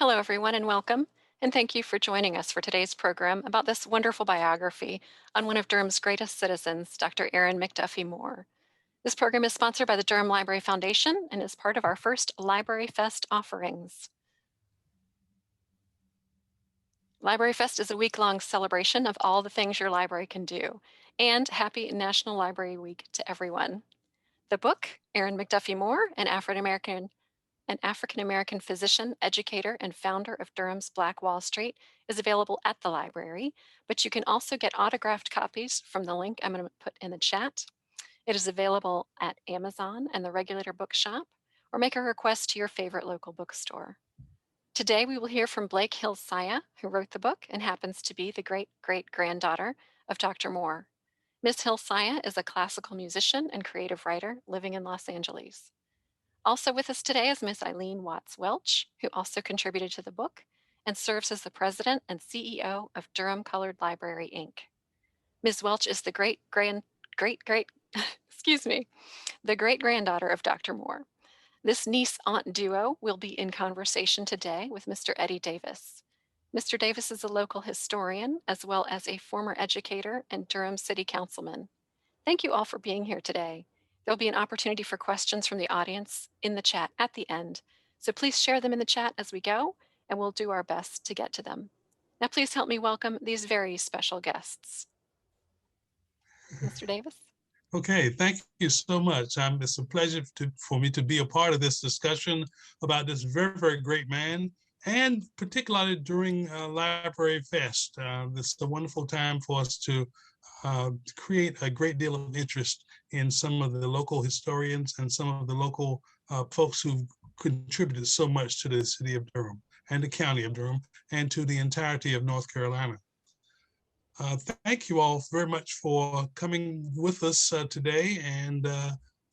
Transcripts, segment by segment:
Hello, everyone, and welcome. And thank you for joining us for today's program about this wonderful biography on one of Durham's greatest citizens, Dr. Aaron McDuffie Moore. This program is sponsored by the Durham Library Foundation and is part of our first Library Fest offerings. Library Fest is a week-long celebration of all the things your library can do. And happy National Library Week to everyone. The book, Aaron McDuffie Moore, an African-American physician, educator, and founder of Durham's Black Wall Street, is available at the library, but you can also get autographed copies from the link I'm going to put in the chat. It is available at Amazon and the Regulator Bookshop, or make a request to your favorite local bookstore. Today, we will hear from Blake Hills-Saya, who wrote the book and happens to be the great-great-granddaughter of Dr. Moore. Ms. Hills-Saya is a classical musician and creative writer living in Los Angeles. Also with us today is Ms. Eileen Watts Welch, who also contributed to the book and serves as the president and CEO of Durham Colored Library, Inc. Ms. Welch is the the great-granddaughter of Dr. Moore. This niece-aunt duo will be in conversation today with Mr. Eddie Davis. Mr. Davis is a local historian as well as a former educator and Durham City Councilman. Thank you all for being here today. There'll be an opportunity for questions from the audience in the chat at the end. So please share them in the chat as we go, and we'll do our best to get to them. Now, please help me welcome these very special guests. Mr. Davis? Okay, thank you so much. It's a pleasure for me to be a part of this discussion about this very, very great man, and particularly during Library Fest. This is a wonderful time for us to create a great deal of interest in some of the local historians and some of the local folks who've contributed so much to the city of Durham and the county of Durham and to the entirety of North Carolina. Thank you all very much for coming with us today, and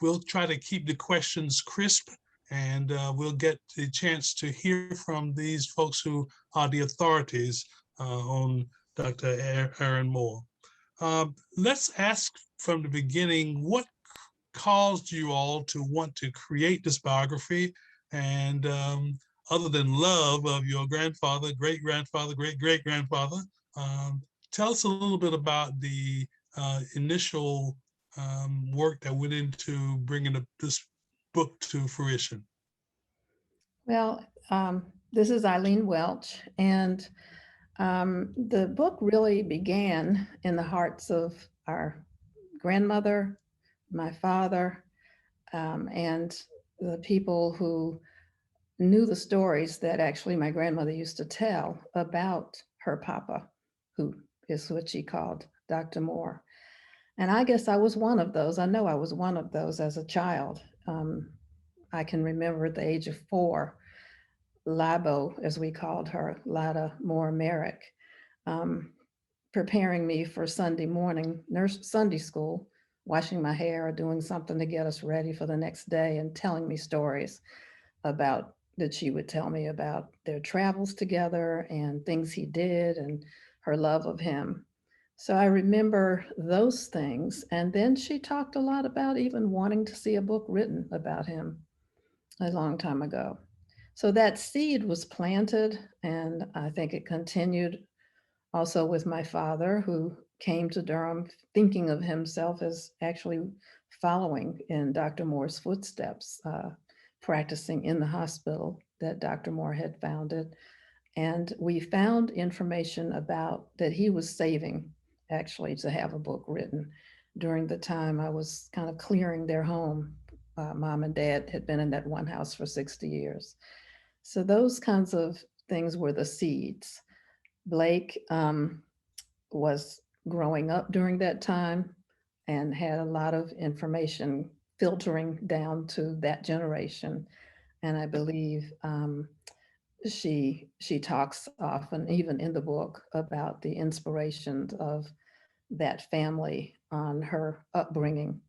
we'll try to keep the questions crisp, and we'll get the chance to hear from these folks who are the authorities on Dr. Aaron Moore. Let's ask from the beginning, what caused you all to want to create this biography? And other than love of your grandfather, great-grandfather, great-great-grandfather, tell us a little bit about the initial work that went into bringing this book to fruition. Well, this is Eileen Welch, and the book really began in the hearts of our grandmother, my father, and the people who knew the stories that actually my grandmother used to tell about her papa, who is what she called Dr. Moore. And I guess I was one of those. I know I was one of those as a child. I can remember at the age of 4, Labo, as we called her, Lada Moore Merrick, preparing me for Sunday morning Sunday school, washing my hair or doing something to get us ready for the next day, and telling me stories that she would tell me about their travels together and things he did and her love of him. So I remember those things. And then she talked a lot about even wanting to see a book written about him a long time ago. So that seed was planted, and I think it continued also with my father, who came to Durham thinking of himself as actually following in Dr. Moore's footsteps, practicing in the hospital that Dr. Moore had founded. And we found information about that he was saving actually to have a book written during the time I was kind of clearing their home. Mom and Dad had been in that one house for 60 years. So those kinds of things were the seeds. Blake was growing up during that time and had a lot of information filtering down to that generation. And I believe she talks often, even in the book, about the inspirations of that family on her upbringing.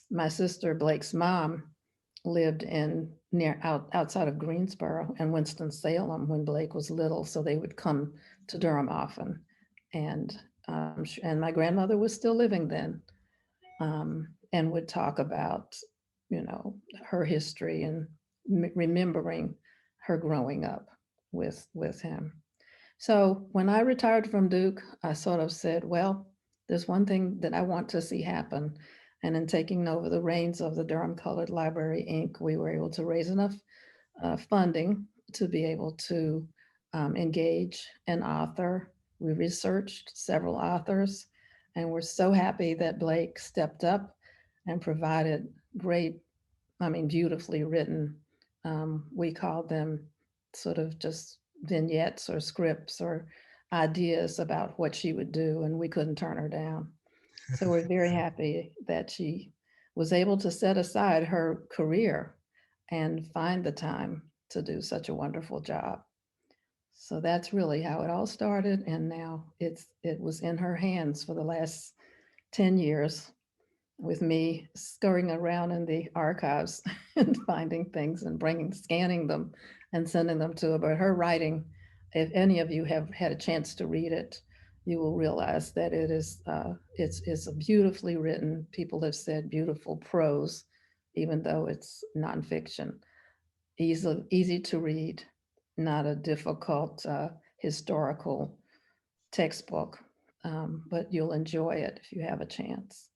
My sister Blake's mom lived outside of Greensboro and Winston-Salem when Blake was little, so they would come to Durham often. And my grandmother was still living then, and would talk about, her history and remembering her growing up with him. So when I retired from Duke, I sort of said, well, there's one thing that I want to see happen. And in taking over the reins of the Durham Colored Library, Inc., we were able to raise enough funding to be able to engage an author. We researched several authors, and we're so happy that Blake stepped up and provided great, I mean, beautifully written, we call them sort of just vignettes or scripts or ideas about what she would do, and we couldn't turn her down. So we're very happy that she was able to set aside her career and find the time to do such a wonderful job. So that's really how it all started. And now it was in her hands for the last 10 years with me scurrying around in the archives and finding things and scanning them and sending them to her. But her writing, if any of you have had a chance to read it, you will realize that it's a beautifully written, people have said beautiful prose, even though it's nonfiction. Easy to read, not a difficult historical textbook, but you'll enjoy it if you have a chance.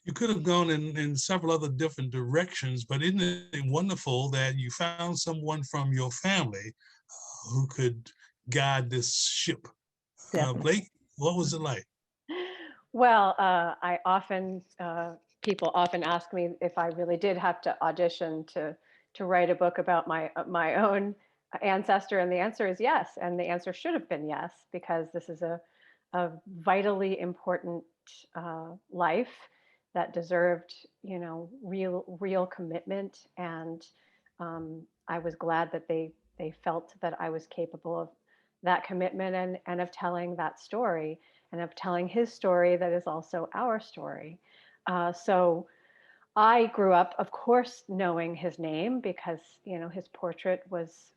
You could have gone in several other different directions, but isn't it wonderful that you found someone from your family who could guide this ship? Definitely. Blake, what was it like? Well, I often, people often ask me if I really did have to audition to write a book about my own ancestor, and the answer is yes, and the answer should have been yes, because this is a vitally important life that deserved, real commitment, and I was glad that they felt that I was capable of that commitment and of telling that story and of telling his story that is also our story. So I grew up, of course, knowing his name because his portrait was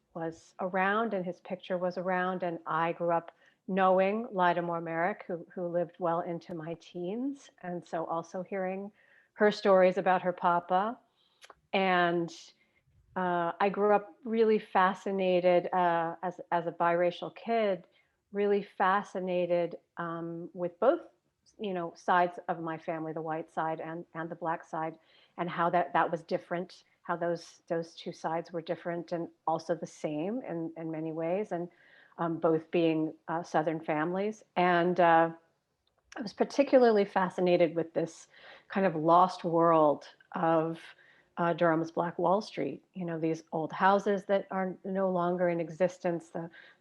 around and his picture was around, and I grew up knowing Lyda Moore Merrick, who lived well into my teens, and so also hearing her stories about her papa. And I grew up really fascinated as a biracial kid, really fascinated with both, sides of my family, the white side and the black side, and how that was different, how those two sides were different and also the same in many ways, and both being Southern families. And I was particularly fascinated with this kind of lost world of Durham's Black Wall Street. These old houses that are no longer in existence,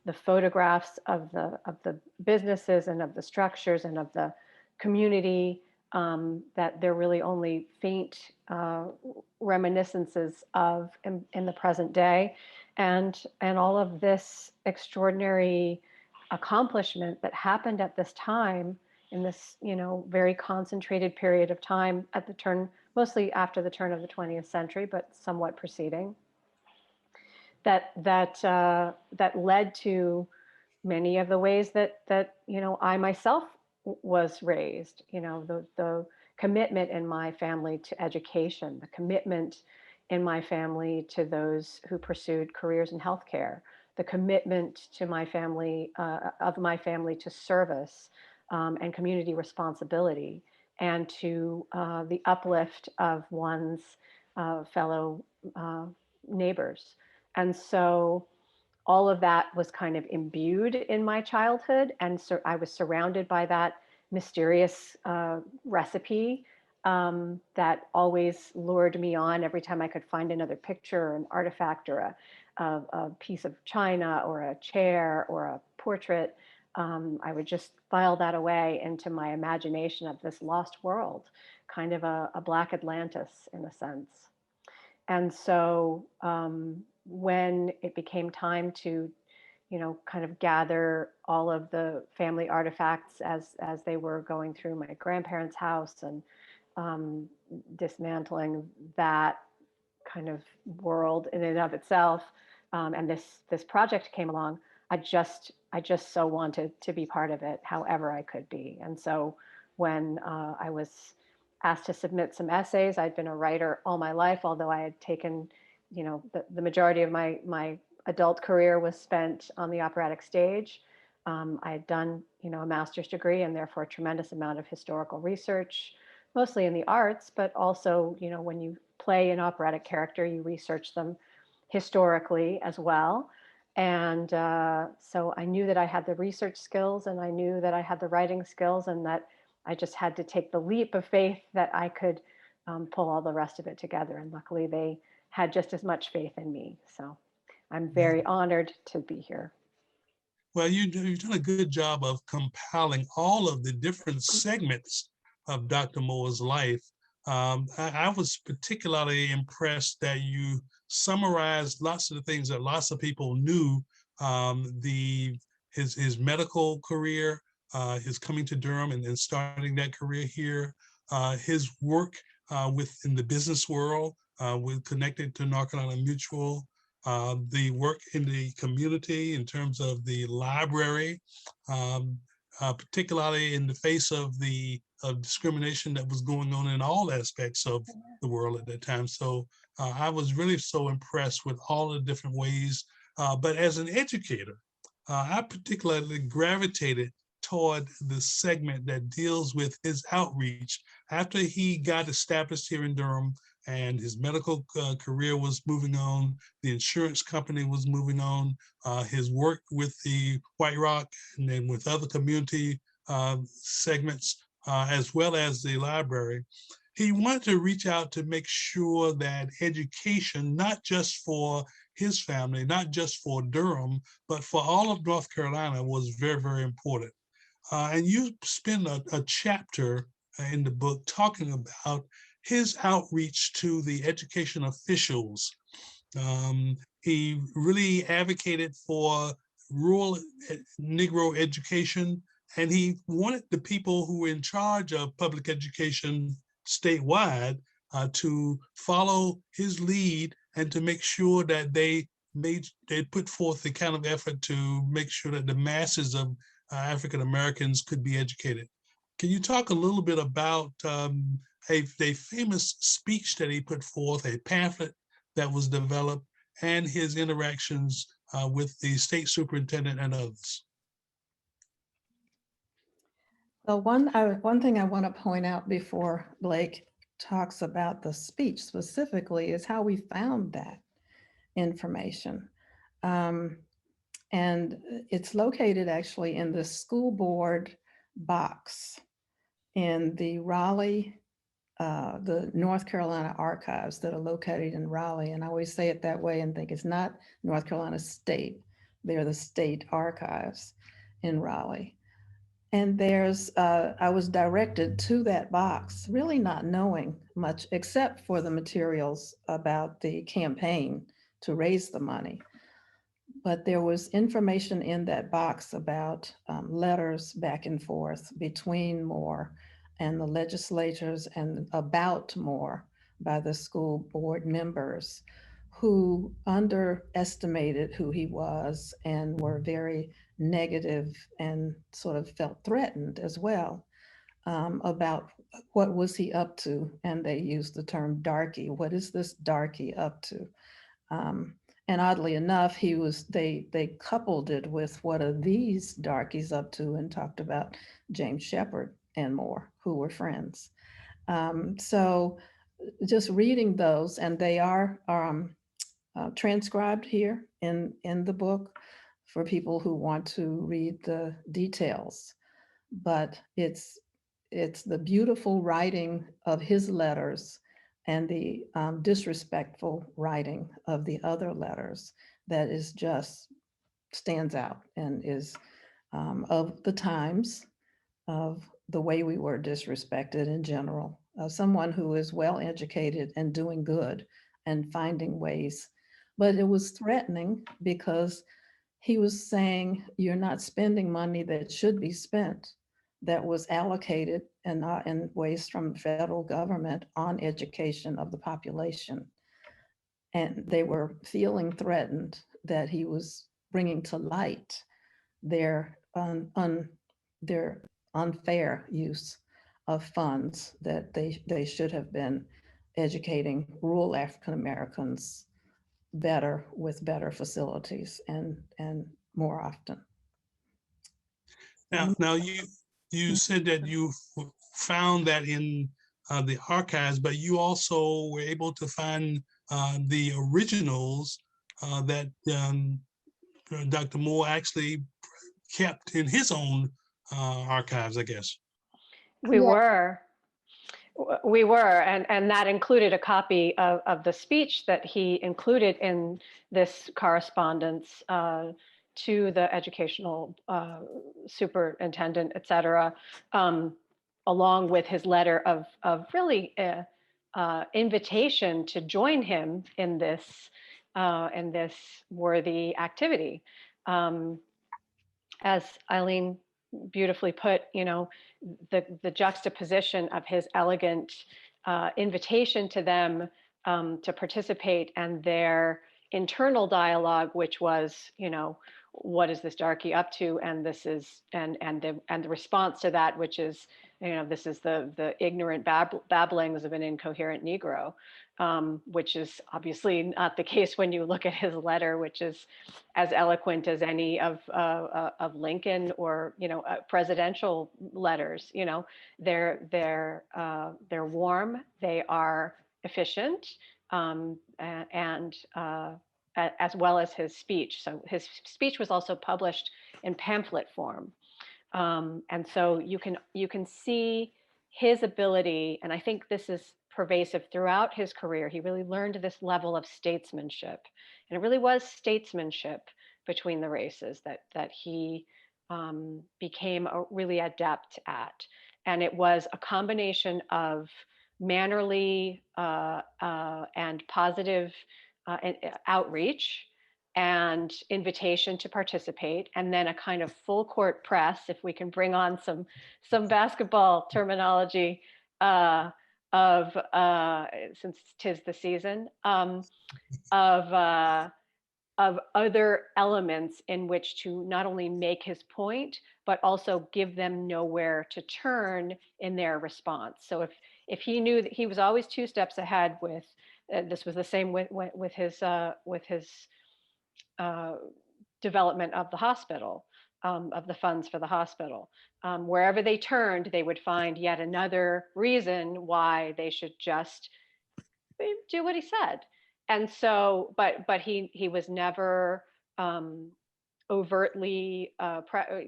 the photographs of the businesses and of the structures and of the community that they're really only faint reminiscences of in the present day, and all of this extraordinary accomplishment that happened at this time in this, very concentrated period of time at the turn, mostly after the turn of the 20th century, but somewhat preceding, that led to many of the ways that I myself was raised. The commitment in my family to education, the commitment in my family to those who pursued careers in healthcare, the commitment to my family to service and community responsibility, and to the uplift of one's fellow neighbors. And so all of that was kind of imbued in my childhood. And so I was surrounded by that mysterious recipe that always lured me on every time I could find another picture or an artifact or a piece of china or a chair or a portrait. I would just file that away into my imagination of this lost world, kind of a Black Atlantis in a sense. And so when it became time to, kind of gather all of the family artifacts as they were going through my grandparents' house and dismantling that kind of world in and of itself, and this project came along, I just so wanted to be part of it, however I could be. And so when I was asked to submit some essays, I'd been a writer all my life, although I had taken, the majority of my adult career was spent on the operatic stage. I had done, a master's degree and therefore a tremendous amount of historical research, mostly in the arts, but also, when you play an operatic character, you research them historically as well. And so I knew that I had the research skills and I knew that I had the writing skills and that I just had to take the leap of faith that I could pull all the rest of it together. And luckily they had just as much faith in me. So I'm very honored to be here. Well, you've done a good job of compiling all of the different segments of Dr. Moore's life. I was particularly impressed that you summarized lots of the things that lots of people knew, his medical career, his coming to Durham and starting that career here, his work within the business world, with connected to North Carolina Mutual, the work in the community in terms of the library, particularly in the face of the discrimination that was going on in all aspects of the world at that time. So I was really so impressed with all the different ways. But as an educator, I particularly gravitated toward the segment that deals with his outreach after he got established here in Durham and his medical career was moving on, the insurance company was moving on, his work with the White Rock and then with other community segments, as well as the library. He wanted to reach out to make sure that education, not just for his family, not just for Durham, but for all of North Carolina was very, very important. And you spend a chapter in the book talking about his outreach to the education officials. He really advocated for rural Negro education, and he wanted the people who were in charge of public education statewide to follow his lead and to make sure that they put forth the kind of effort to make sure that the masses of African Americans could be educated. Can you talk a little bit about a famous speech that he put forth, a pamphlet that was developed, and his interactions with the state superintendent and others? Well, one thing I want to point out before Blake talks about the speech specifically is how we found that information. And it's located actually in the school board box in the Raleigh, the North Carolina archives that are located in Raleigh. And I always say it that way and think it's not North Carolina State. They're the state archives in Raleigh. And I was directed to that box, really not knowing much except for the materials about the campaign to raise the money. But there was information in that box about letters back and forth between Moore and the legislators and about Moore by the school board members who underestimated who he was and were very negative and sort of felt threatened as well about what was he up to. And they used the term darky. What is this darky up to? And oddly enough, they coupled it with what are these darkies up to and talked about James Shepherd and Moore, who were friends. So just reading those, and they are transcribed here in the book for people who want to read the details. But it's the beautiful writing of his letters and the disrespectful writing of the other letters that is just stands out and is of the times, of the way we were disrespected in general. Someone who is well educated and doing good and finding ways, but it was threatening because he was saying you're not spending money that should be spent, that was allocated and not in ways from the federal government on education of the population. And they were feeling threatened that he was bringing to light their unfair use of funds that they should have been educating rural African Americans better with better facilities and more often. Now you said that you found that in the archives, but you also were able to find the originals that Dr. Moore actually kept in his own archives, I guess. We Yeah. were. We were, and that included a copy of the speech that he included in this correspondence to the educational superintendent, et cetera, along with his letter of really invitation to join him in this worthy activity. As Eileen beautifully put, you know, the juxtaposition of his elegant invitation to them to participate and their internal dialogue, which was, you know, what is this darky up to? And this is, and the response to that, which is, you know, this is the ignorant babblings of an incoherent Negro, which is obviously not the case when you look at his letter, which is as eloquent as any of Lincoln or, you know, presidential letters. You know, they're warm, they are efficient, and as well as his speech. So his speech was also published in pamphlet form. And so you can see his ability, and I think this is pervasive throughout his career. He really learned this level of statesmanship, and it really was statesmanship between the races that he became really adept at. And it was a combination of mannerly and positive outreach and invitation to participate, and then a kind of full court press, if we can bring on some basketball terminology, of since 'tis the season, of other elements in which to not only make his point, but also give them nowhere to turn in their response. So if he knew that he was always 2 steps ahead with, this was the same with his development of the hospital, of the funds for the hospital. Wherever they turned, they would find yet another reason why they should just do what he said. And so, but he was never overtly,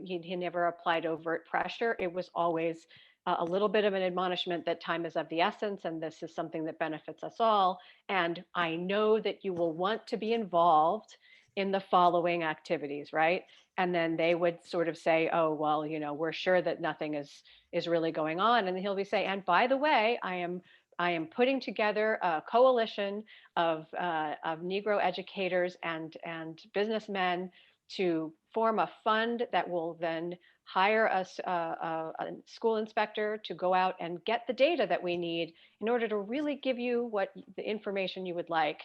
he never applied overt pressure. It was always a little bit of an admonishment that time is of the essence, and this is something that benefits us all. And I know that you will want to be involved in the following activities, right? And then they would sort of say, oh, well, you know, we're sure that nothing is really going on. And he'll be saying, and by the way, I am putting together a coalition of Negro educators and businessmen to form a fund that will then hire a school inspector to go out and get the data that we need in order to really give you what the information you would like,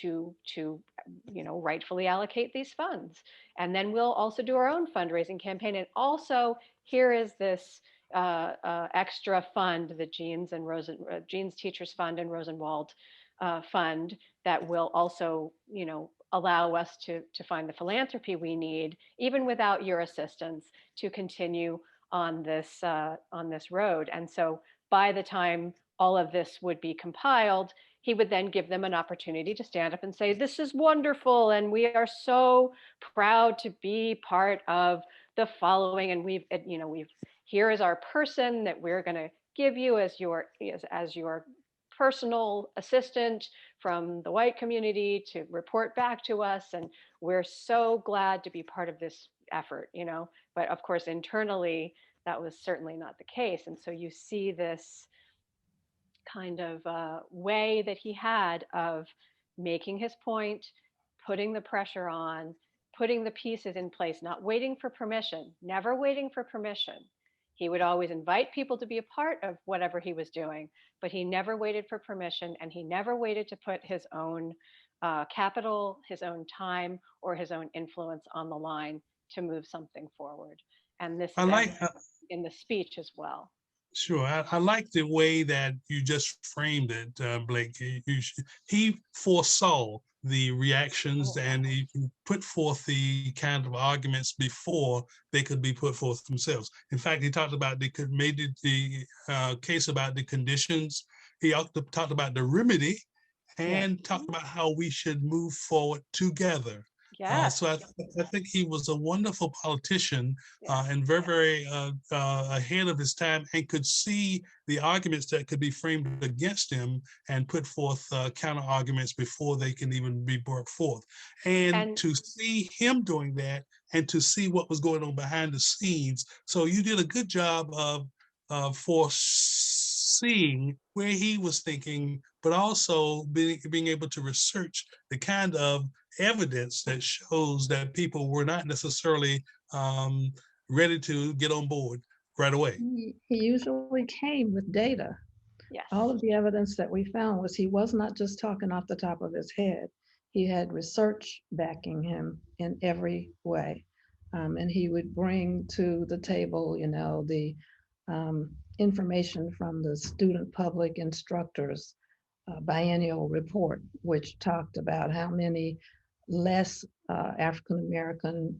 to you know, rightfully allocate these funds. And then we'll also do our own fundraising campaign. And also, here is this extra fund, the Jeans Teachers Fund and Rosenwald Fund, that will also, you know, allow us to find the philanthropy we need, even without your assistance, to continue on this road. And so by the time all of this would be compiled, he would then give them an opportunity to stand up and say, this is wonderful, and we are so proud to be part of the following, and we've here is our person that we're going to give you as your personal assistant from the white community to report back to us, and we're so glad to be part of this effort, you know. But of course, internally, that was certainly not the case. And so you see this kind of way that he had of making his point, putting the pressure on, putting the pieces in place, not waiting for permission, never waiting for permission. He would always invite people to be a part of whatever he was doing, but he never waited for permission, and he never waited to put his own capital, his own time, or his own influence on the line to move something forward. And this is in the speech as well. Sure, I like the way that you just framed it, Blake. He foresaw the reactions, and he can put forth the kind of arguments before they could be put forth themselves. In fact, he talked about made the case about the conditions. He talked about the remedy, and talked about how we should move forward together. Yes. So I think he was a wonderful politician, Yeah. and very, very ahead of his time, and could see the arguments that could be framed against him and put forth counter arguments before they can even be brought forth. And to see him doing that, and to see what was going on behind the scenes. So you did a good job of foreseeing where he was thinking, but also being able to research the kind of evidence that shows that people were not necessarily ready to get on board right away. He usually came with data. Yes. All of the evidence that we found was he was not just talking off the top of his head. He had research backing him in every way. And he would bring to the table, you know, the information from the student public instructors biennial report, which talked about how many less African American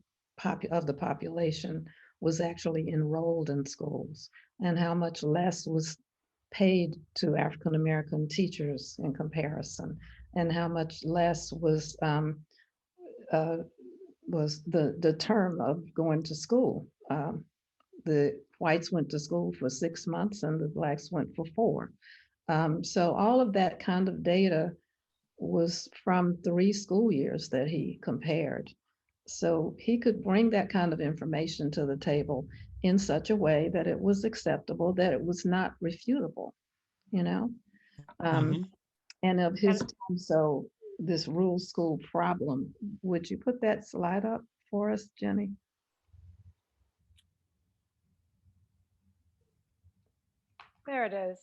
of the population was actually enrolled in schools, and how much less was paid to African American teachers in comparison, and how much less was the term of going to school. The whites went to school for 6 months and the blacks went for 4. So all of that kind of data was from 3 school years that he compared. So he could bring that kind of information to the table in such a way that it was acceptable, that it was not refutable, you know? And of his time, so this rural school problem, would you put that slide up for us, Jenny? There it is.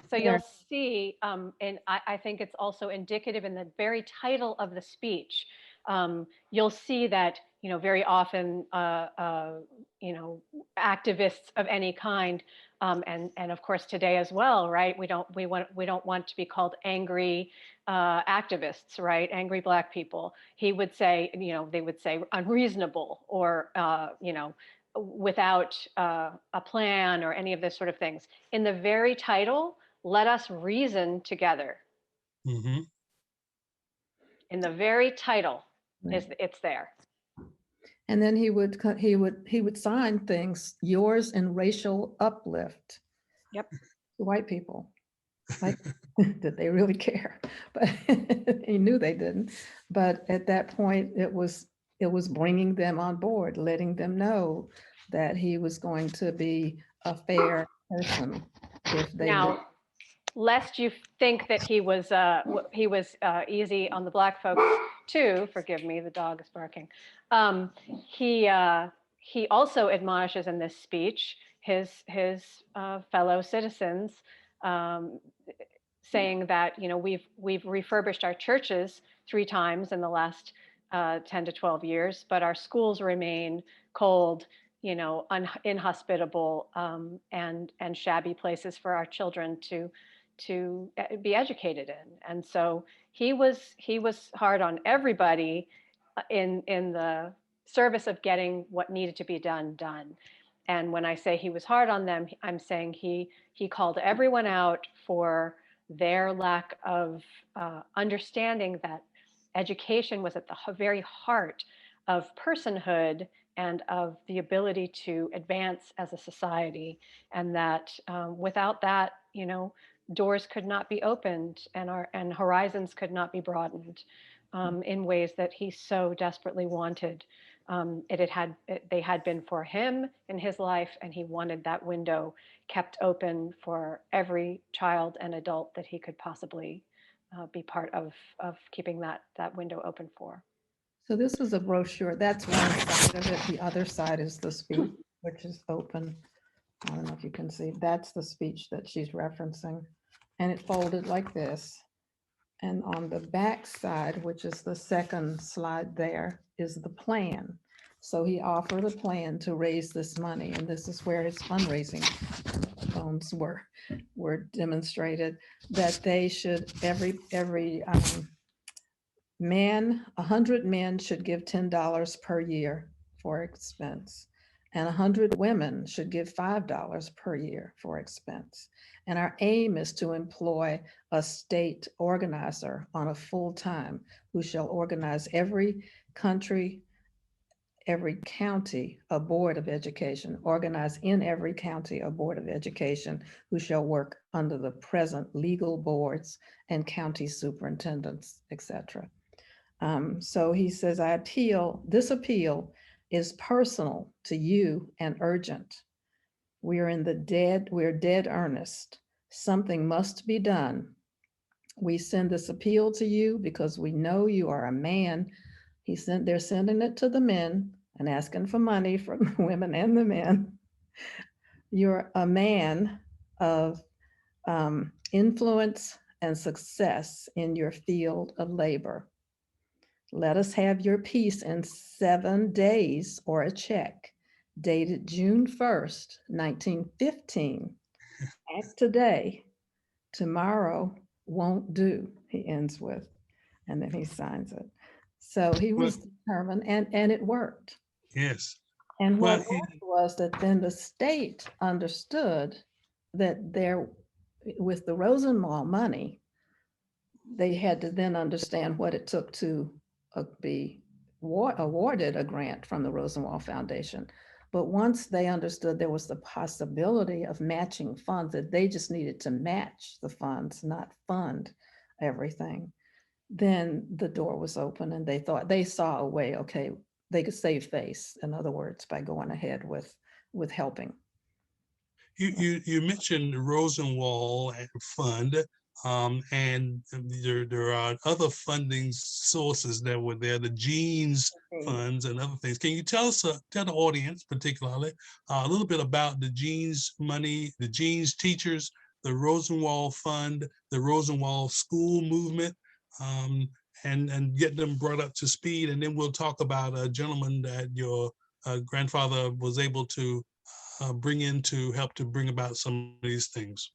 So you'll see, and I think it's also indicative in the very title of the speech. You'll see that, you know, very often, you know, activists of any kind, and of course today as well, right? We don't want to be called angry activists, right? Angry Black people. He would say, you know, they would say unreasonable, or you know, without a plan, or any of this sort of things. In the very title, let us reason together. In the very title, it's there. And then he would sign things, yours in racial uplift. Yep. To white people. Like, did they really care? But he knew they didn't. But at that point, it was bringing them on board, letting them know that he was going to be a fair person if they now, lest you think that he was easy on the Black folks too. Forgive me, the dog is barking. He also admonishes in this speech his fellow citizens, saying that, you know, we've refurbished our churches 3 times in the last 10 to 12 years, but our schools remain cold, you know, inhospitable, and shabby places for our children to be educated in. And so he was hard on everybody in the service of getting what needed to be done. And when I say he was hard on them, I'm saying he called everyone out for their lack of understanding that education was at the very heart of personhood and of the ability to advance as a society, and that without that, you know, doors could not be opened, and horizons could not be broadened in ways that he so desperately wanted. They had been for him in his life, and he wanted that window kept open for every child and adult that he could possibly be part of keeping that window open for. So this is a brochure. That's one side of it. The other side is the speech, which is open. I don't know if you can see. That's the speech that she's referencing. And it folded like this. And on the back side, which is the second slide there, is the plan. So he offered a plan to raise this money, and this is where his fundraising funds were demonstrated, that they should, every 100 men should give $10 per year for expense, and 100 women should give $5 per year for expense. And our aim is to employ a state organizer on a full time who shall organize every country, every county, a board of education, organize in every county a board of education who shall work under the present legal boards and county superintendents, etc. So he says, this appeal is personal to you and urgent. We're dead earnest. Something must be done. We send this appeal to you because we know you are a man. They're sending it to the men and asking for money from the women and the men. You're a man of influence and success in your field of labor. Let us have your peace in 7 days or a check dated June 1st, 1915. Act today. Tomorrow won't do, he ends with, and then he signs it. So he was determined, and it worked. Yes. And Well, what worked was that then the state understood that with the Rosenwald money, they had to then understand what it took to be awarded a grant from the Rosenwald Foundation. But once they understood there was the possibility of matching funds, that they just needed to match the funds, not fund everything, then the door was open and they saw a way, okay, they could save face, in other words, by going ahead with helping. You mentioned the Rosenwald Fund, and there are other funding sources that were there, the Jeans funds and other things. Can you tell the audience particularly a little bit about the Jeans money, the Jeans teachers, the Rosenwald Fund, the Rosenwald School movement, and get them brought up to speed, and then we'll talk about a gentleman that your grandfather was able to bring in to help to bring about some of these things.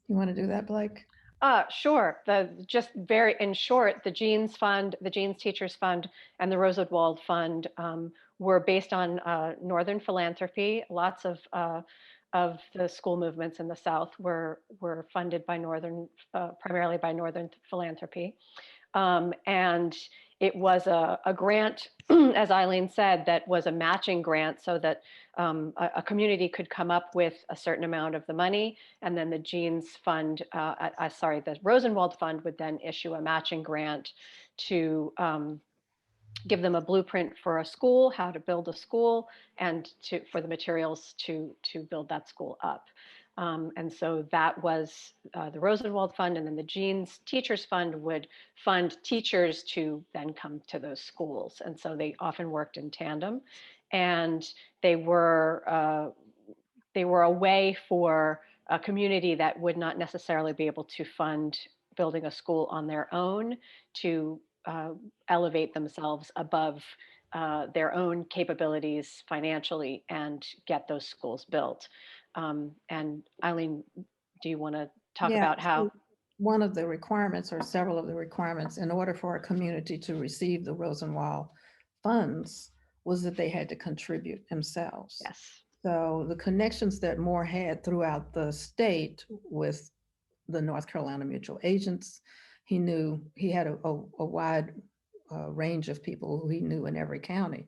You want to do that, Blake? Sure. Just very in short, the Jeans Fund, the Jeans Teachers Fund, and the Rosenwald Fund were based on Northern philanthropy. Lots of the school movements in the South were funded by primarily by Northern philanthropy. And it was a grant, as Eileen said, that was a matching grant so that a community could come up with a certain amount of the money, and then the Jeans Fund, the Rosenwald Fund would then issue a matching grant to give them a blueprint for a school, how to build a school, and for the materials to build that school up. And so that was the Rosenwald Fund, and then the Jeans Teachers Fund would fund teachers to then come to those schools. And so they often worked in tandem, and they were a way for a community that would not necessarily be able to fund building a school on their own to elevate themselves above their own capabilities financially and get those schools built. And Eileen, do you want to talk about how? One of the requirements, or several of the requirements, in order for a community to receive the Rosenwald funds was that they had to contribute themselves. Yes. So the connections that Moore had throughout the state with the North Carolina mutual agents, he knew he had a wide range of people who he knew in every county,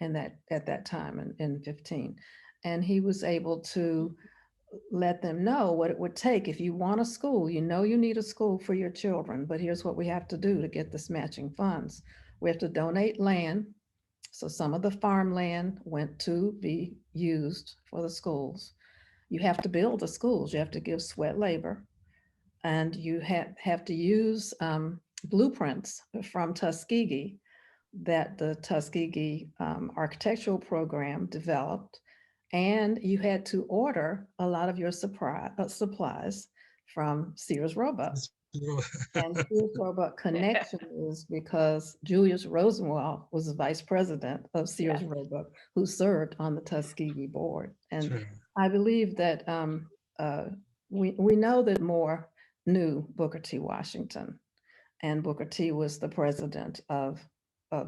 and that at that time in 15, and he was able to let them know what it would take. If you want a school, you know you need a school for your children, but here's what we have to do to get this matching funds. We have to donate land. So some of the farmland went to be used for the schools. You have to build the schools. You have to give sweat labor. And you have to use blueprints from Tuskegee that the Tuskegee architectural program developed. And you had to order a lot of your supplies from Sears Roebuck. And Sears Roebuck connection is because Julius Rosenwald was the vice president of Sears Roebuck, who served on the Tuskegee board. And I believe that we know that Moore knew Booker T. Washington. and Booker T was the president of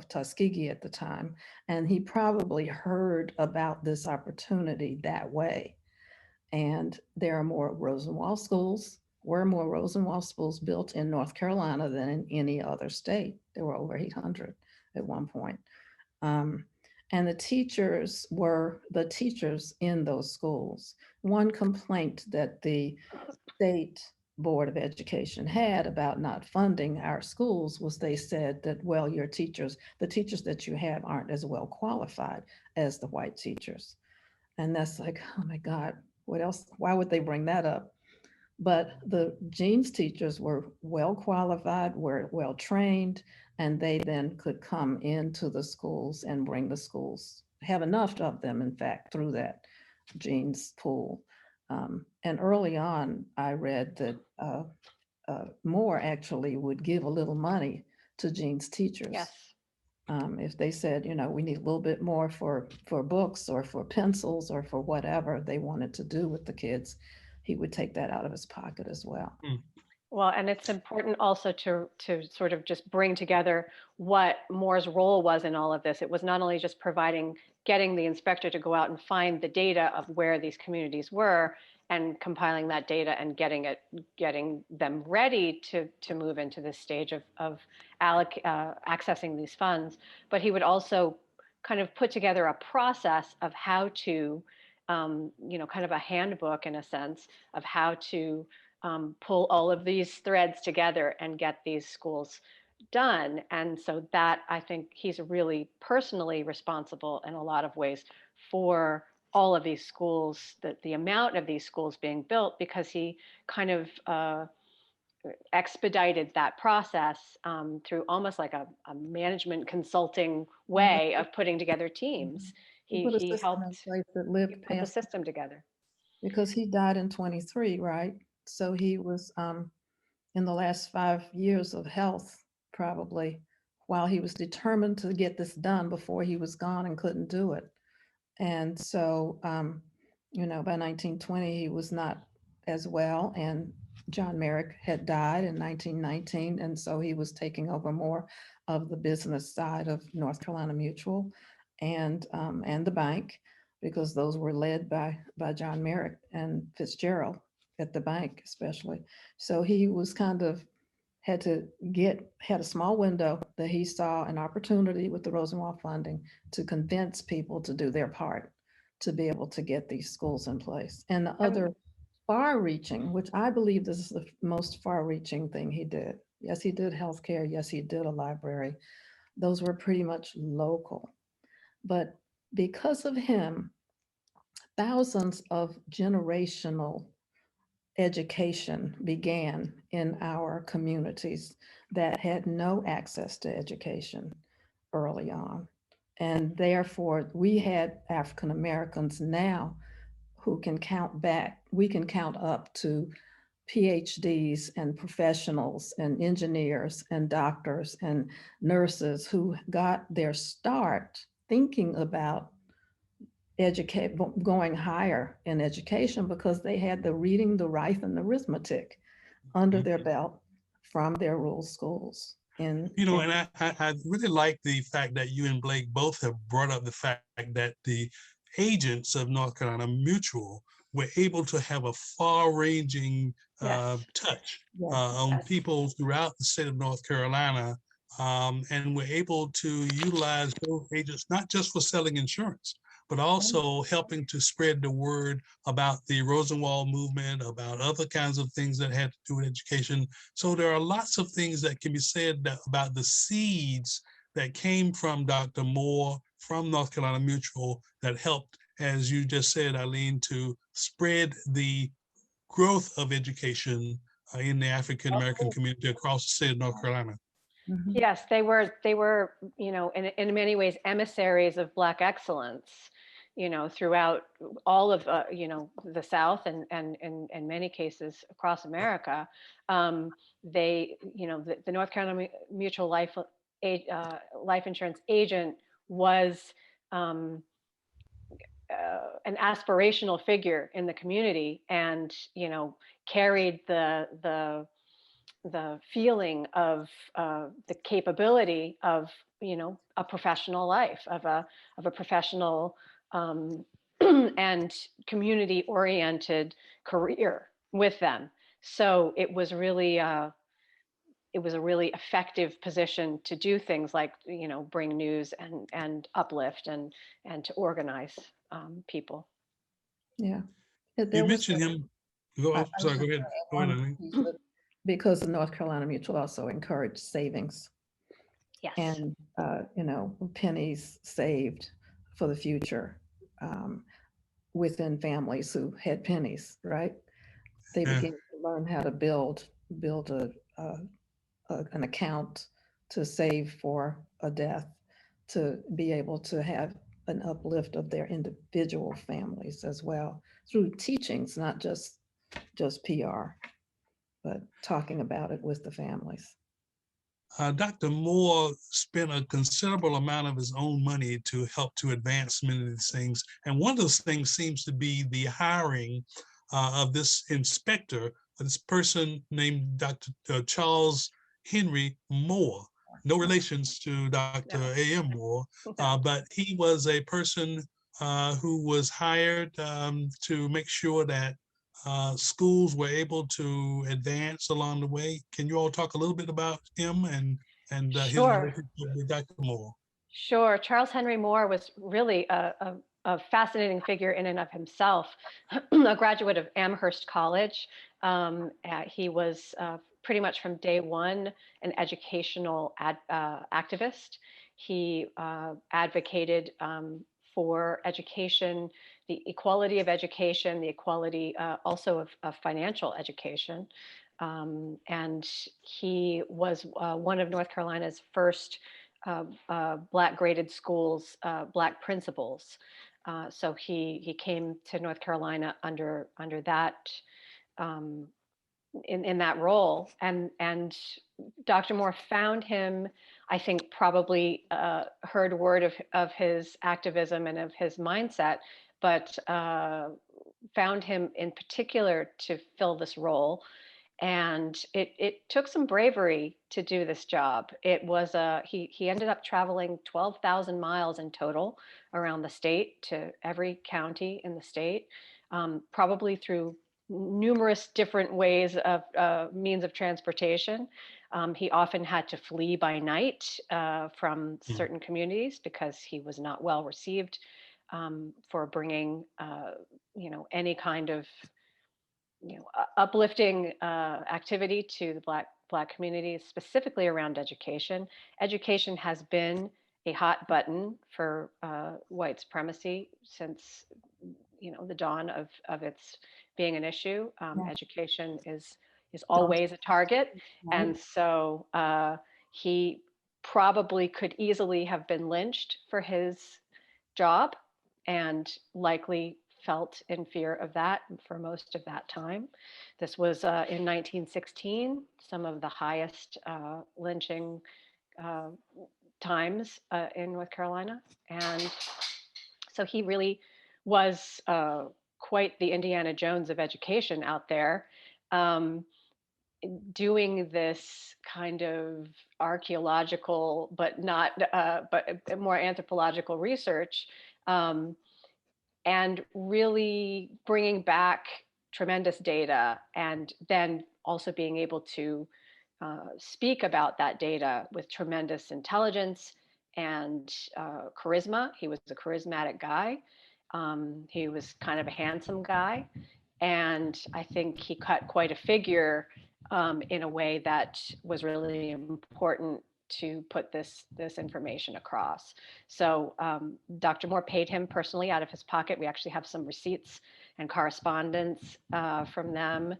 Tuskegee at the time. And he probably heard about this opportunity that way. And there are more Rosenwald schools, were more Rosenwald schools built in North Carolina than in any other state. There were over 800 at one point. And the teachers were the teachers in those schools. One complaint that the state Board of Education had about not funding our schools was they said that, well, your teachers, the teachers that you have aren't as well qualified as the white teachers. And that's like, oh my God, what else? Why would they bring that up? But the Jean's teachers were well qualified, were well trained, and they then could come into the schools and bring the schools, have enough of them, in fact, through that Jean's pool. And early on, I read that Moore actually would give a little money to Jean's teachers. Yes. If they said, you know, we need a little bit more for books or for pencils or for whatever they wanted to do with the kids, he would take that out of his pocket as well. Well, and it's important also to sort of just bring together what Moore's role was in all of this. It was not only just getting the inspector to go out and find the data of where these communities were and compiling that data and getting them ready to move into this stage of accessing these funds, but he would also kind of put together a process of how to, kind of a handbook in a sense of how to pull all of these threads together and get these schools done. And so that, I think he's really personally responsible in a lot of ways for all of these schools, the amount of these schools being built, because he kind of expedited that process through almost like a management consulting way of putting together teams. He put a He system in helped place that lived put the past, system together. because he died in 23, right? So he was in the last 5 years of health, probably, while he was determined to get this done before he was gone and couldn't do it. And so, by 1920, he was not as well. And John Merrick had died in 1919. And so he was taking over more of the business side of North Carolina Mutual and the bank, because those were led by John Merrick and Fitzgerald at the bank, especially. So he was kind of had a small window that he saw an opportunity with the Rosenwald funding to convince people to do their part to be able to get these schools in place. And the other far-reaching, which I believe this is the most far-reaching thing he did. Yes, he did healthcare. Yes, he did a library. Those were pretty much local. But because of him, thousands of generational education began in our communities that had no access to education early on. And therefore, we had African Americans now who can count back, we can count up to PhDs and professionals and engineers and doctors and nurses who got their start thinking about going higher in education because they had the reading, the writing, and the arithmetic under their belt from their rural schools. And I really like the fact that you and Blake both have brought up the fact that the agents of North Carolina Mutual were able to have a far-ranging touch on people throughout the state of North Carolina, and were able to utilize those agents not just for selling insurance, but also helping to spread the word about the Rosenwald movement, about other kinds of things that had to do with education. So there are lots of things that can be said about the seeds that came from Dr. Moore, from North Carolina Mutual, that helped, as you just said, Eileen, to spread the growth of education in the African American community across the state of North Carolina. Yes, they were, in many ways emissaries of Black excellence, throughout all of, the South and in many cases across America. The North Carolina Mutual Life Insurance agent was an aspirational figure in the community, and carried the the feeling of the capability of, a professional life, of a professional and community oriented career with them. So it was really it was a really effective position to do things like, bring news and uplift and to organize people. Yeah. You There was mentioned him. Go, I oh, was sorry, go just ahead. gonna add Go ahead, one Eileen. piece of, because the North Carolina Mutual also encouraged savings Yes. and, pennies saved for the future, um, within families who had pennies, right? They Yeah. began to learn how to build an account to save for a death, to be able to have an uplift of their individual families as well through teachings, not just PR, but talking about it with the families. Dr. Moore spent a considerable amount of his own money to help to advance many of these things. And one of those things seems to be the hiring of this inspector, this person named Dr. Charles Henry Moore. No relations to Dr. No. A.M. Moore, No. but he was a person who was hired to make sure that schools were able to advance along the way. Can you all talk a little bit about him and his Sure. relationship with Dr. Moore? Sure. Charles Henry Moore was really a fascinating figure in and of himself, a graduate of Amherst College. He was pretty much from day one an educational activist. He advocated for education, the equality of education, the equality also of financial education. And he was one of North Carolina's first Black graded schools, Black principals. So he came to North Carolina under that um, in that role, and Dr. Moore found him. I think probably heard word of his activism and of his mindset, but found him in particular to fill this role. And it took some bravery to do this job. It was he ended up traveling 12,000 miles in total around the state to every county in the state, probably through numerous different ways of means of transportation. He often had to flee by night from certain communities because he was not well received for bringing any kind of uplifting activity to the Black communities, specifically around education. Education has been a hot button for white supremacy since the dawn of its being an issue. Yeah. Education is always a target, Right. and so he probably could easily have been lynched for his job, and likely felt in fear of that for most of that time. This was in 1916, some of the highest lynching times in North Carolina. And so he really was quite the Indiana Jones of education out there, um, doing this kind of archaeological, but not, but more anthropological research, um, and really bringing back tremendous data, and then also being able to speak about that data with tremendous intelligence and charisma. He was a charismatic guy. He was kind of a handsome guy. And I think he cut quite a figure in a way that was really important to put this information across. So Dr. Moore paid him personally out of his pocket. We actually have some receipts and correspondence from them,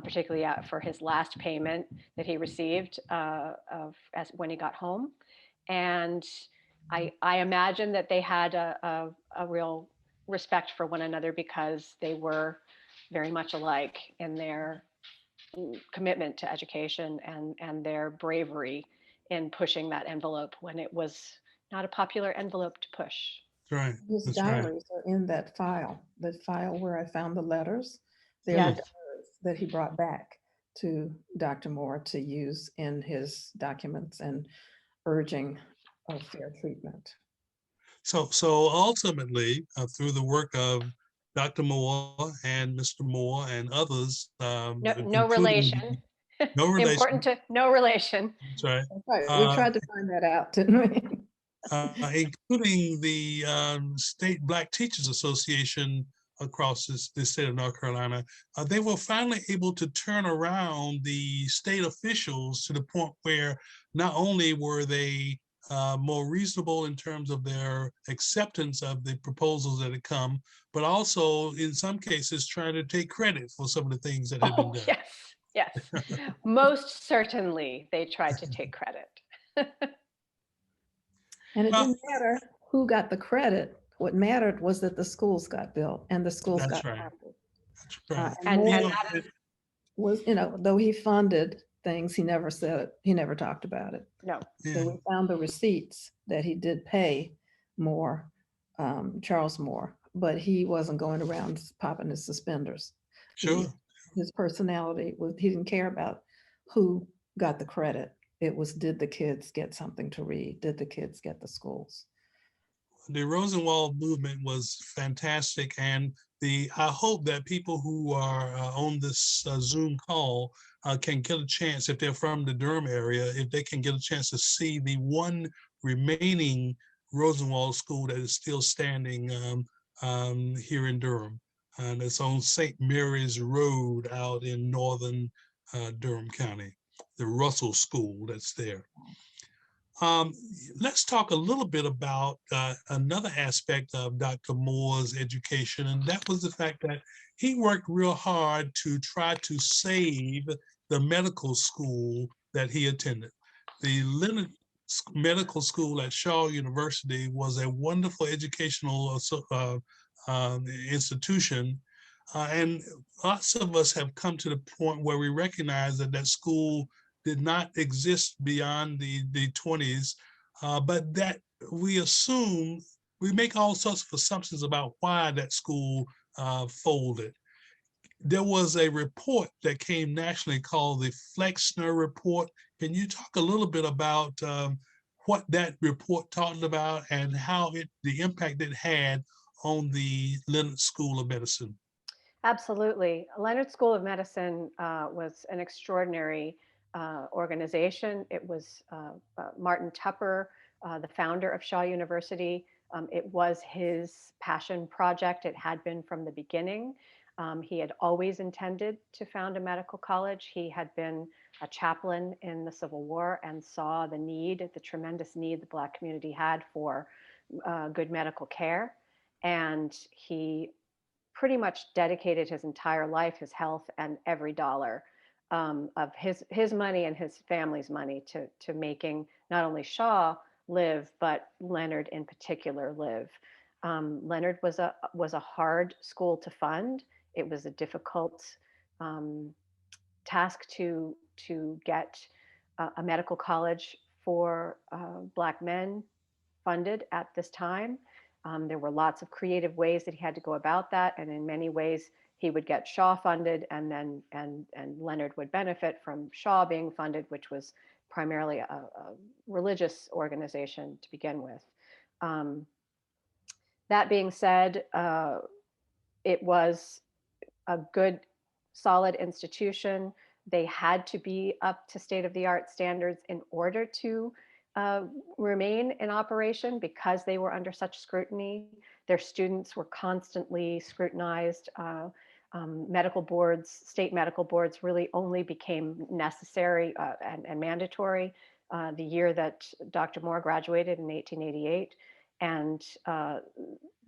particularly for his last payment that he received when he got home. And I imagine that they had a real respect for one another because they were very much alike in their commitment to education and their bravery in pushing that envelope when it was not a popular envelope to push. That's right. His That's right. diaries are in that file where I found the letters. There are Yes. diaries that he brought back to Dr. Moore to use in his documents and urging of fair treatment. So ultimately, through the work of Dr. Moore and Mr. Moore and others, No including relation. no Important relation, to no relation. that's right, That's right. We uh, tried to find that out, didn't we? including the State Black Teachers Association across the state of North Carolina, they were finally able to turn around the state officials to the point where not only were they more reasonable in terms of their acceptance of the proposals that had come, but also in some cases trying to take credit for some of the things that had been Oh, done. yes, yes. Most certainly they tried to take credit. And it Well, didn't matter who got the credit. What mattered was that the schools got built and the schools that's got right. funded. That's right. And And Moore that is, was, though he funded things, he never said it, he never talked about it. no, Yeah, So we found the receipts that he did pay Moore, Charles Moore, but he wasn't going around popping his suspenders. sure. His personality was, he didn't care about who got the credit. It was, did the kids get something to read? Did the kids get the schools? The Rosenwald movement was fantastic, and I hope that people who are on this Zoom call can get a chance, if they're from the Durham area, if they can get a chance to see the one remaining Rosenwald school that is still standing here in Durham, and it's on St. Mary's Road out in northern Durham County, the Russell School that's there. Let's talk a little bit about another aspect of Dr. Moore's education, and that was the fact that he worked real hard to try to save the medical school that he attended. The Lyndon Medical School at Shaw University was a wonderful educational institution, and lots of us have come to the point where we recognize that that school did not exist beyond the 20s, but that we assume, we make all sorts of assumptions about why that school folded. There was a report that came nationally called the Flexner Report. Can you talk a little bit about what that report talked about and how the impact it had on the Leonard School of Medicine? absolutely. Leonard School of Medicine was an extraordinary organization. It was Martin Tupper, the founder of Shaw University. It was his passion project. It had been from the beginning. He had always intended to found a medical college. He had been a chaplain in the Civil War and saw the need, the tremendous need the Black community had for good medical care. And he pretty much dedicated his entire life, his health, and every dollar of his money and his family's money to making not only Shaw live, but Leonard in particular live. Leonard was a hard school to fund. It was a difficult task to get a medical college for Black men funded at this time. There were lots of creative ways that he had to go about that, and in many ways he would get Shaw funded, and then and Leonard would benefit from Shaw being funded, which was primarily a religious organization to begin with. That being said, it was a good, solid institution. They had to be up to state-of-the-art standards in order to remain in operation because they were under such scrutiny. Their students were constantly scrutinized. Medical boards, state medical boards really only became necessary and mandatory the year that Dr. Moore graduated in 1888. And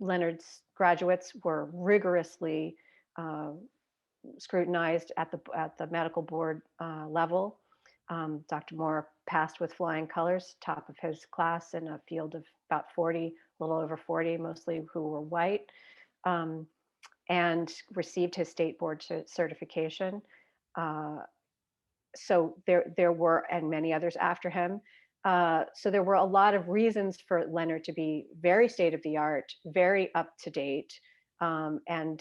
Leonard's graduates were rigorously scrutinized at the medical board level. Dr. Moore passed with flying colors, top of his class in a field of about 40, a little over 40, mostly who were white, and received his state board certification. So there were, and many others after him. So there were a lot of reasons for Leonard to be very state of the art, very up to date, and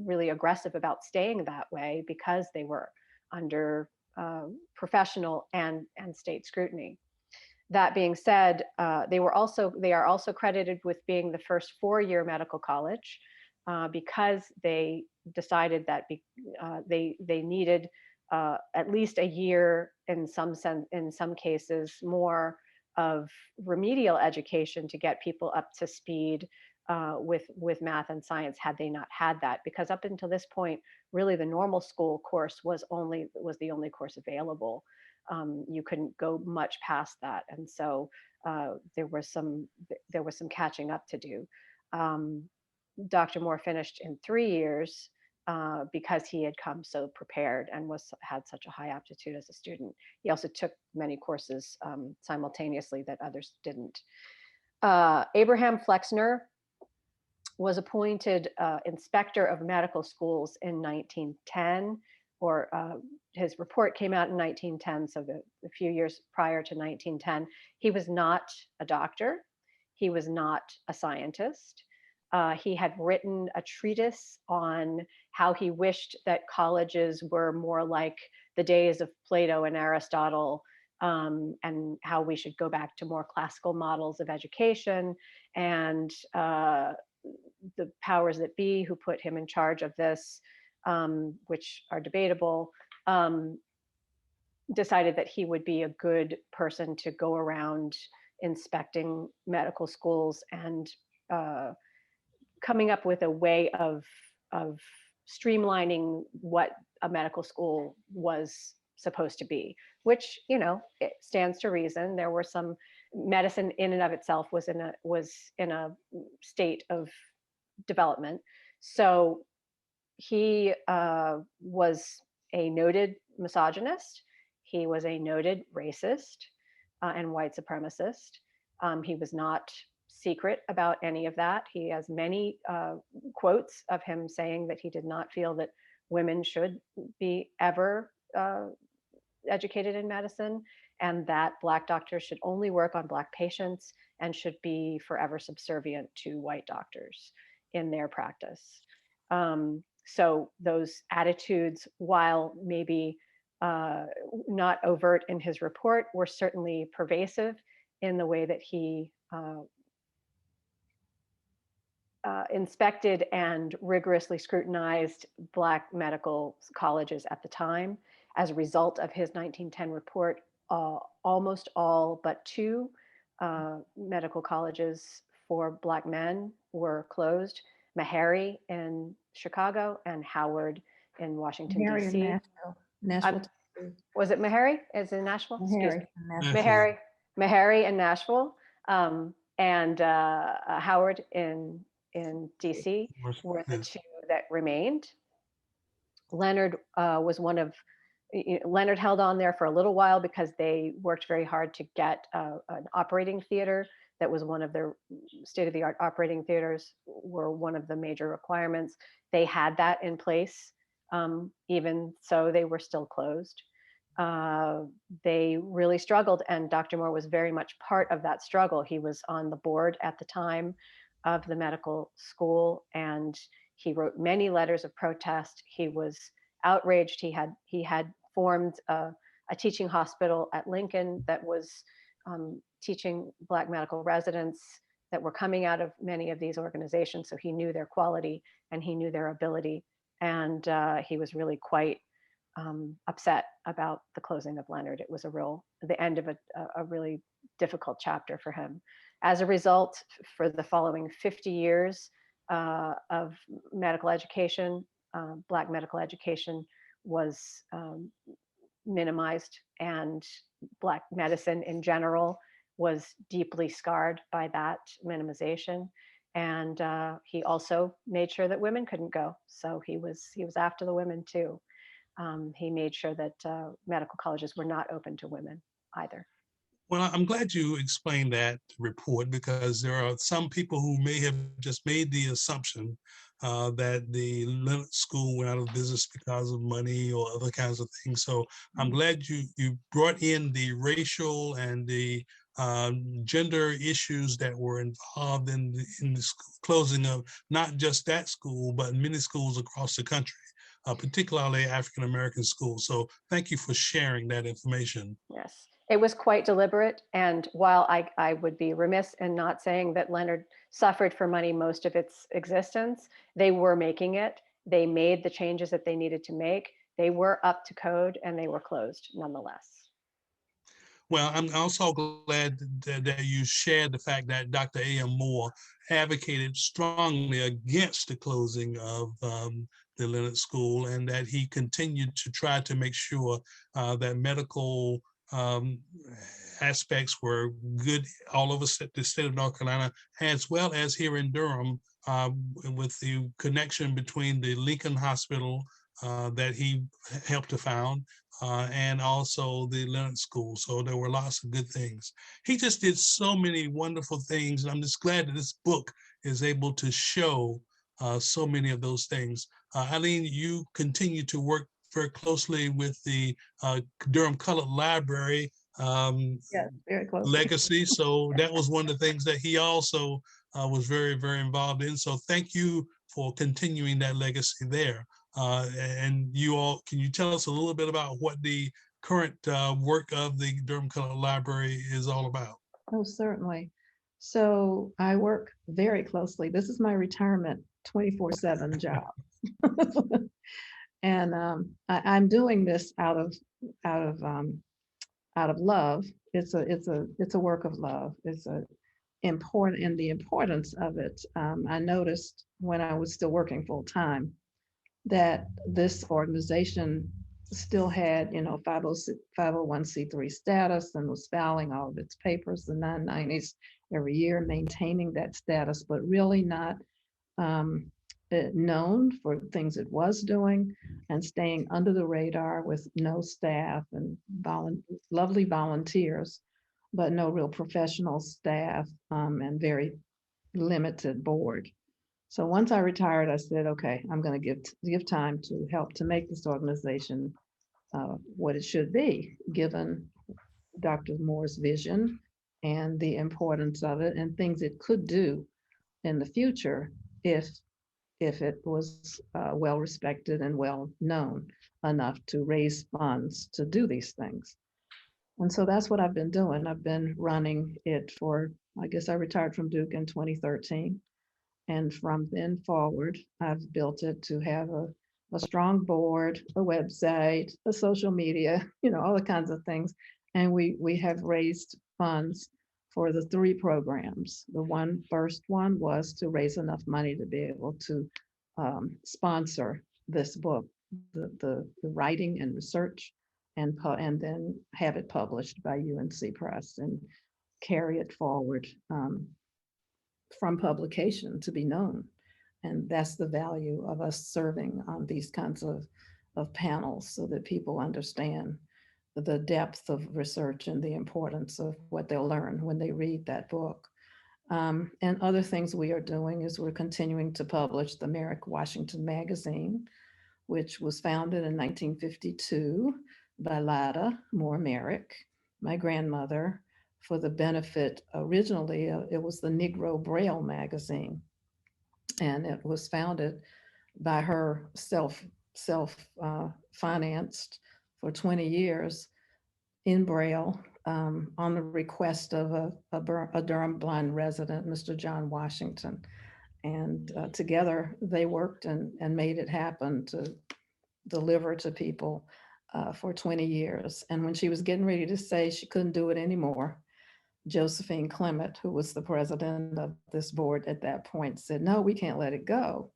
really aggressive about staying that way because they were under professional and state scrutiny. That being said, they are also credited with being the first four-year medical college because they decided that they needed at least a year, in some cases more, of remedial education to get people up to speed with math and science, had they not had that. Because up until this point, really the normal school course was the only course available. You couldn't go much past that, and so there was some catching up to do. Dr. Moore finished in 3 years because he had come so prepared and had such a high aptitude as a student. He also took many courses simultaneously that others didn't. Abraham Flexner was appointed inspector of medical schools in 1910, or his report came out in 1910, so a few years prior to 1910. He was not a doctor. He was not a scientist. He had written a treatise on how he wished that colleges were more like the days of Plato and Aristotle, and how we should go back to more classical models of education. And the powers that be who put him in charge of this, which are debatable, decided that he would be a good person to go around inspecting medical schools and coming up with a way of streamlining what a medical school was supposed to be, which, it stands to reason. There were some medicine in and of itself was in a state of development. So he was a noted misogynist. He was a noted racist and white supremacist. He was not secret about any of that. He has many quotes of him saying that he did not feel that women should be ever educated in medicine, and that Black doctors should only work on Black patients and should be forever subservient to white doctors in their practice. So those attitudes, while maybe not overt in his report, were certainly pervasive in the way that he inspected and rigorously scrutinized Black medical colleges at the time. As a result of his 1910 report, almost all but 2 medical colleges for Black men were closed: Meharry in Chicago and Howard in Washington, Meharry in D.C. Nashville. Was it Meharry? Is it in Nashville? Meharry in Nashville. Meharry in Nashville, and Howard in D.C. were the 2 that remained. Leonard was one of Leonard held on there for a little while because they worked very hard to get an operating theater that was one of their state-of-the-art operating theaters, were one of the major requirements. They had that in place. Even so, they were still closed. They really struggled, and Dr. Moore was very much part of that struggle. He was on the board at the time of the medical school, and he wrote many letters of protest. He was outraged. He had formed a teaching hospital at Lincoln that was teaching Black medical residents that were coming out of many of these organizations. So he knew their quality and he knew their ability. And he was really quite upset about the closing of Leonard. It was the end of a really difficult chapter for him. As a result, for the following 50 years of medical education, Black medical education was minimized, and Black medicine in general was deeply scarred by that minimization. And he also made sure that women couldn't go. So he was after the women too. He made sure that medical colleges were not open to women either. Well, I'm glad you explained that report, because there are some people who may have just made the assumption that the Leonard School went out of business because of money or other kinds of things. So I'm glad you brought in the racial and the gender issues that were involved in the closing of not just that school, but many schools across the country. particularly African-American schools. So thank you for sharing that information. Yes, it was quite deliberate. And while I would be remiss in not saying that Leonard suffered for money most of its existence, they were making it. They made the changes that they needed to make. They were up to code and they were closed nonetheless. Well, I'm also glad that you shared the fact that Dr. A.M. Moore advocated strongly against the closing of the Leonard School, and that he continued to try to make sure that medical um, aspects were good all over the state of North Carolina, as well as here in Durham, with the connection between the Lincoln Hospital that he helped to found and also the Leonard School. So there were lots of good things. He just did so many wonderful things. And I'm just glad that this book is able to show so many of those things. Eileen, you continue to work very closely with the Durham Colored Library Yeah, very close. legacy. So that was one of the things that he also was very, very involved in. So thank you for continuing that legacy there. And you all, can you tell us a little bit about what the current work of the Durham Colored Library is all about? Oh, certainly. So I work very closely. This is my retirement 24/7 job. And I'm doing this out of love. It's a work of love. It's a important, and the importance of it. I noticed when I was still working full time that this organization still had, 501c3 status and was filing all of its papers, the 990s every year, maintaining that status, but really not known for things it was doing, and staying under the radar with no staff and lovely volunteers, but no real professional staff, and very limited board. So once I retired, I said, okay, I'm going to give time to help to make this organization what it should be, given Dr. Moore's vision and the importance of it and things it could do in the future if it was well respected and well known enough to raise funds to do these things. And so that's what I've been doing. I've been running it for, I guess I retired from Duke in 2013. And from then forward, I've built it to have a strong board, a website, a social media, all the kinds of things. And we have raised funds for the 3 programs. The first one was to raise enough money to be able to sponsor this book, the writing and research, and then have it published by UNC Press and carry it forward from publication to be known. And that's the value of us serving on these kinds of panels, so that people understand the depth of research and the importance of what they'll learn when they read that book. And other things we are doing is we're continuing to publish the Merrick Washington magazine, which was founded in 1952 by Lada Moore Merrick, my grandmother, for the benefit. Originally, it was the Negro Braille magazine, and it was founded by her financed for 20 years in Braille, on the request of a Durham blind resident, Mr. John Washington. And together they worked and made it happen to deliver to people for 20 years. And when she was getting ready to say she couldn't do it anymore, Josephine Clement, who was the president of this board at that point, said, no, we can't let it go.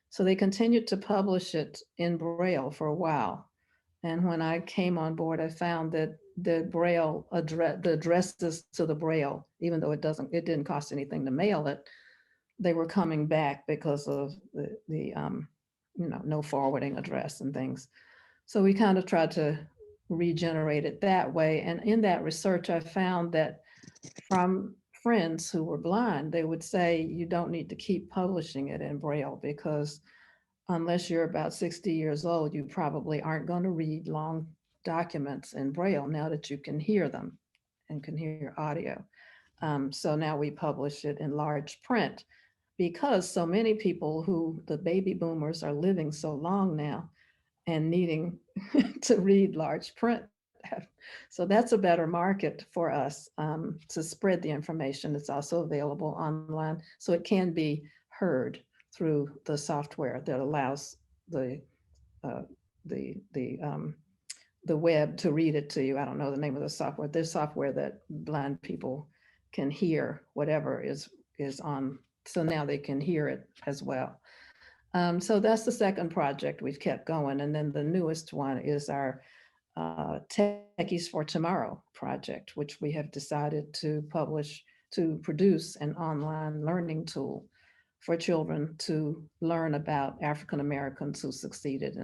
So they continued to publish it in Braille for a while. And when I came on board, I found that the Braille the addresses to the Braille, even though it didn't cost anything to mail it, they were coming back because of the no forwarding address and things. So we kind of tried to regenerate it that way. And in that research, I found that from friends who were blind, they would say, you don't need to keep publishing it in Braille, because unless you're about 60 years old, you probably aren't going to read long documents in Braille now that you can hear them and can hear audio. So now we publish it in large print, because so many people the baby boomers are living so long now, and needing to read large print. So that's a better market for us to spread the information. It's also available online, so it can be heard through the software that allows the uh, the web to read it to you. I don't know the name of the software. There's software that blind people can hear whatever is on. So now they can hear it as well. So that's the second project we've kept going. And then the newest one is our Techies for Tomorrow project, which we have decided to produce an online learning tool for children to learn about African Americans who succeeded in